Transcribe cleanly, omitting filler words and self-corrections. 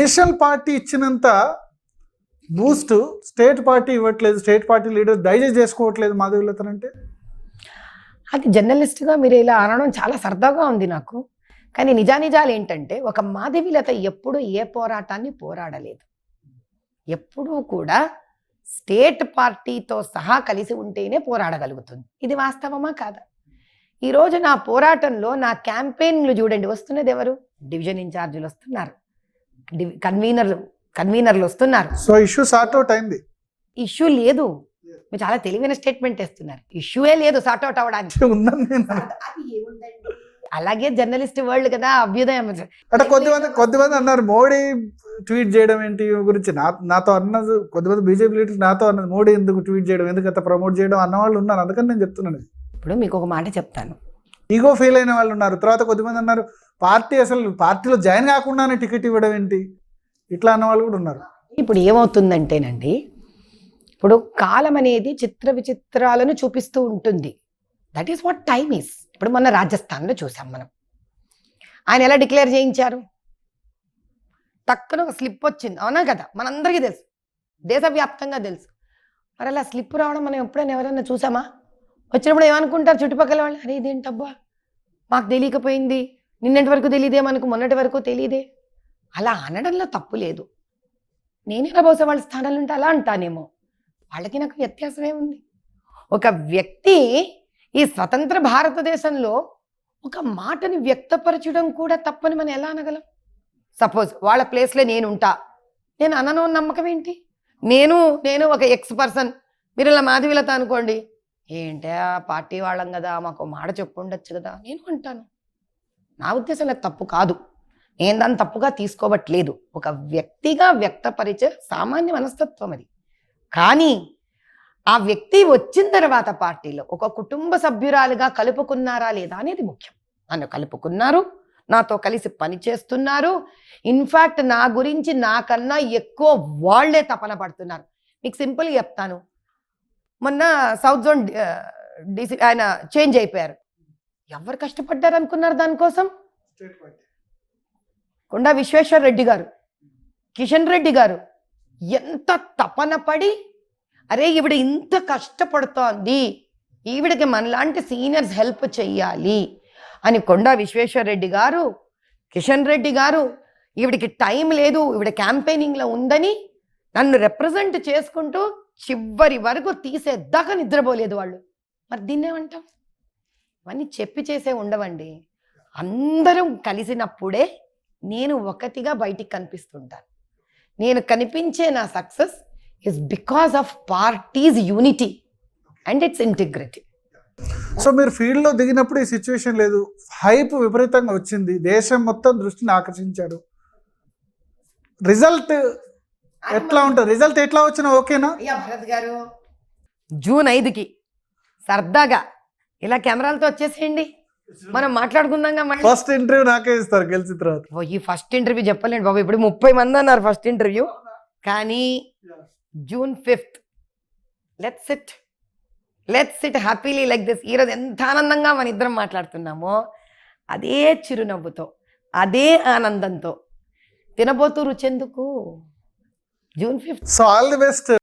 National party ఇచ్చినంత Boost state party ఇవ్వట్లేదు, state party leader digest చేసుకోవట్లేదు మాధవీలత అంటే. అది జర్నలిస్ట్గా మీరు ఇలా అనడం చాలా సరదాగా ఉంది నాకు. కానీ నిజానిజాలు ఏంటంటే, ఒక మాధవీలత ఎప్పుడు ఏ పోరాటాన్ని పోరాడలేదు. ఎప్పుడూ కూడా స్టేట్ పార్టీతో సహా కలిసి ఉంటేనే పోరాడగలుగుతుంది. ఇది వాస్తవమా కాదా? ఈరోజు నా పోరాటంలో నా క్యాంపెయిన్లు చూడండి, వస్తున్నది ఎవరు? డివిజన్ ఇన్ఛార్జీలు వస్తున్నారు, కన్వీనర్లు వస్తున్నారు. సో ఇష్యూ సార్ట్ అవుట్ అయింది. ఇష్యూ లేదు, మీరు చాలా తెలివైన స్టేట్మెంట్ ఇస్తున్నారు. ఇష్యూయే లేదు సార్ట్ అవుట్ అవడానికి. అలాగే జర్నలిస్ట్ వరల్డ్ కదా, అభ్యుదయం. అంటే కొద్దిమంది అన్నారు మోడీ ట్వీట్ చేయడం ఏంటి గురించి, నాతో అన్నది కొద్దిమంది బీజేపీ లీడర్స్ నాతో అన్నది, మోడీ ఎందుకు ట్వీట్ చేయడం, ఎందుకు అంత ప్రమోట్ చేయడం అన్న వాళ్ళు ఉన్నారు. అందుకని నేను చెప్తున్నాను. ఇప్పుడు మీకు ఒక మాట చెప్తాను, ఈగో ఫీల్ అయిన వాళ్ళు ఉన్నారు. తర్వాత కొద్దిమంది అన్నారు అసలు పార్టీలో జాయిన్ కాకుండానే టికెట్ ఇవ్వడం ఏంటి, ఇట్లా అన్న వాళ్ళు కూడా ఉన్నారు. ఇప్పుడు ఏమవుతుందంటేనండి, ఇప్పుడు కాలం అనేది చిత్ర విచిత్రాలను చూపిస్తూ ఉంటుంది. That is what time is. ఇప్పుడు మొన్న రాజస్థాన్లో చూసాం మనం, ఆయన ఎలా డిక్లేర్ చేయించారు, తక్కువ ఒక స్లిప్ వచ్చింది, అవునా కదా, మనందరికీ తెలుసు, దేశవ్యాప్తంగా తెలుసు. మరి అలా స్లిప్ రావడం మనం ఎప్పుడైనా ఎవరైనా చూసామా? వచ్చినప్పుడు ఏమనుకుంటారు చుట్టుపక్కల వాళ్ళు, అరే ఇదేంటబ్బా మాకు తెలియకపోయింది, నిన్నటి వరకు తెలియదే, మనకు మొన్నటి వరకు తెలియదే. అలా అనడంలో తప్పు లేదు. నేనే బహుశా వాళ్ళ స్థానాలు ఉంటే అలా అంటానేమో, వాళ్ళకి నాకు వ్యత్యాసమే ఉంది. ఒక వ్యక్తి ఈ స్వతంత్ర భారతదేశంలో ఒక మాటని వ్యక్తపరచడం కూడా తప్పని మనం ఎలా అనగలం? సపోజ్ వాళ్ళ ప్లేస్లో నేను ఉంటా, నేను అనను నమ్మకం ఏంటి? నేను ఒక ఎక్స్ పర్సన్, మీరు ఇలా మాధవీలత అనుకోండి, ఏంటి ఆ పార్టీ వాళ్ళం కదా, మాకు మాట చెప్పు ఉండొచ్చు కదా, నేను అంటాను. నా ఉద్దేశంలో తప్పు కాదు, నేను దాన్ని తప్పుగా తీసుకోవట్లేదు. ఒక వ్యక్తిగా వ్యక్తపరిచే సామాన్య మనస్తత్వం అది. కానీ ఆ వ్యక్తి వచ్చిన తర్వాత పార్టీలో ఒక కుటుంబ సభ్యురాలుగా కలుపుకున్నారా లేదా అనేది ముఖ్యం. నన్ను కలుపుకున్నారు, నాతో కలిసి పనిచేస్తున్నారు, ఇన్ఫ్యాక్ట్ నా గురించి నాకన్నా ఎక్కువ వాళ్లే తపన పడుతున్నారు. మీకు సింపుల్గా చెప్తాను, మొన్న సౌత్ జోన్ డీసీ ఆయన చేంజ్ అయిపోయారు. ఎవరు కష్టపడ్డారు అనుకున్నారు దానికోసం? కొండా విశ్వేశ్వర్ రెడ్డి గారు, కిషన్ రెడ్డి గారు ఎంత తపన పడి, అరే ఈవిడ ఇంత కష్టపడుతోంది, ఈవిడకి మనలాంటి సీనియర్స్ హెల్ప్ చెయ్యాలి అని కొండా విశ్వేశ్వర్ రెడ్డి గారు, కిషన్ రెడ్డి గారు, ఈవిడికి టైం లేదు, ఈవిడ క్యాంపెయినింగ్లో ఉందని నన్ను రిప్రజెంట్ చేసుకుంటూ చివరి వరకు తీసేద్దాకా నిద్రపోలేదు వాళ్ళు. మరి దీన్నేమంటాం? ఇవన్నీ చెప్పి చేసే ఉండవండి. అందరం కలిసినప్పుడే నేను ఒకటిగా బయటికి కనిపిస్తుంటాను. నేను కనిపించే నా success is because of parties unity and it's integrity. So మీరు ఫీల్డ్లో దిగినప్పుడు ఈ సిచ్యువేషన్ లేదు, హైప్ విపరీతంగా వచ్చింది, దేశం మొత్తం దృష్టిని ఆకర్షించారు. రిజల్ట్ ఎట్లా ఉంటుంది? రిజల్ట్ ఎట్లా వచ్చినా ఓకేనా? భరత్ గారు, జూన్ 5కి సరదాగా ఇలా కెమెరాలతో వచ్చేసేయండి, మనం మాట్లాడుకుందాం. ఫస్ట్ ఇంటర్వ్యూ నాకే ఇస్తారు గెలిచిన తర్వాత. ఈ ఫస్ట్ ఇంటర్వ్యూ చెప్పలేండి బాబు, ఇప్పుడు 30 మంది అన్నారు ఫస్ట్ ఇంటర్వ్యూ. కానీ June 5th let's SIT happily like this. ఈరోజు ఎంత ఆనందంగా మన ఇద్దరం మాట్లాడుతున్నామో అదే చిరునవ్వుతో, అదే ఆనందంతో తినబోతూ రుచెందుకు. June 5th. So all the best.